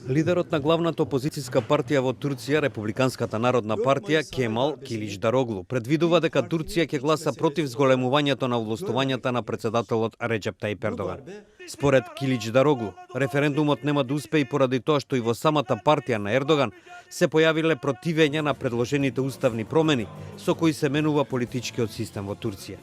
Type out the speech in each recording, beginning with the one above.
Лидерот на главната опозицијска партија во Турција, Републиканската народна партија, Кемал Киличдароглу, предвидува дека Турција ќе гласа против зголемувањето на влостувањата на председателот Реџеп Тајип Ердоган. Според Киличдароглу, референдумот нема да успее поради тоа што и во самата партија на Ердоган се појавиле противења на предложените уставни промени со кои се менува политичкиот систем во Турција.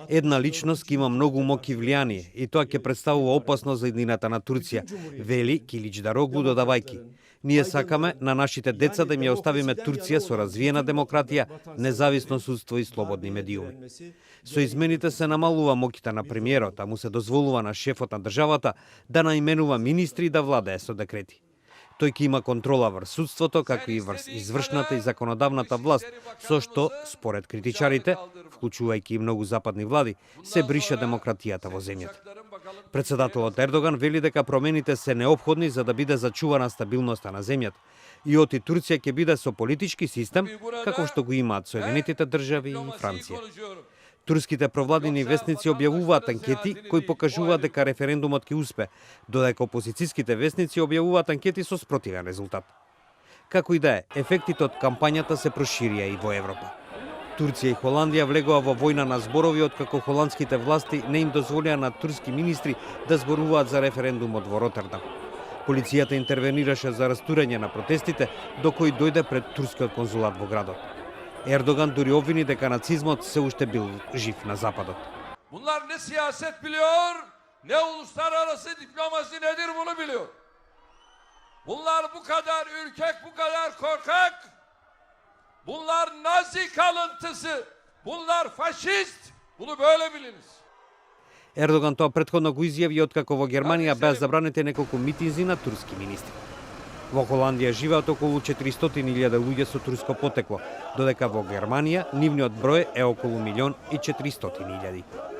Една личност ки има многу моќ и влијание и тоа ќе представува опасност за иднината на Турција, вели Киличдароглу додавајки. Ние сакаме на нашите деца да им ја оставиме Турција со развиена демократија, независно судство и слободни медиуми. Со измените се намалува моќта на премиерот, а му се дозволува на шефот на државата да наименува министри и да владее со декрети. Тој ќе има контрола врз судството, како и врз извршната и законодавната власт, со што, според критичарите, вклучувајќи и многу западни влади, се брише демократијата во земјата. Председателот Ердоган вели дека промените се неопходни за да биде зачувана стабилноста на земјата и оти Турција ќе биде со политички систем, како што го имаат Соединетите држави и Франција. Турските провладини весници објавуваат анкети кои покажуваат дека референдумот ќе успе, додека опозицијските весници објавуваат анкети со спротивен резултат. Како и да е, ефектите од кампањата се проширија и во Европа. Турција и Холандија влегоа во војна на зборови откако холандските власти не им дозволија на турски министри да зборуваат за референдумот во Ротердам. Полицијата интервенираше за растурање на протестите, до кои дојде пред турскиот конзулат во градот. Ердоган дури обвини дека нацизмот се уште бил жив на Западот. Bunlar ne siyaset biliyor, ne uluslararası diplomasi nedir bunu biliyor. Bunlar bu kadar ürkek, bu kadar korkak. Bunlar Nazi kalıntısı, bunlar faşist. Bunu böyle biliniz. Ердоган тоа претходно го изјави откако во Германија беа забранети неколку митинзи на турски министри. Во Холандија живеат околу 400.000 луѓе со турско потекло, додека во Германија нивниот број е околу 1.400.000.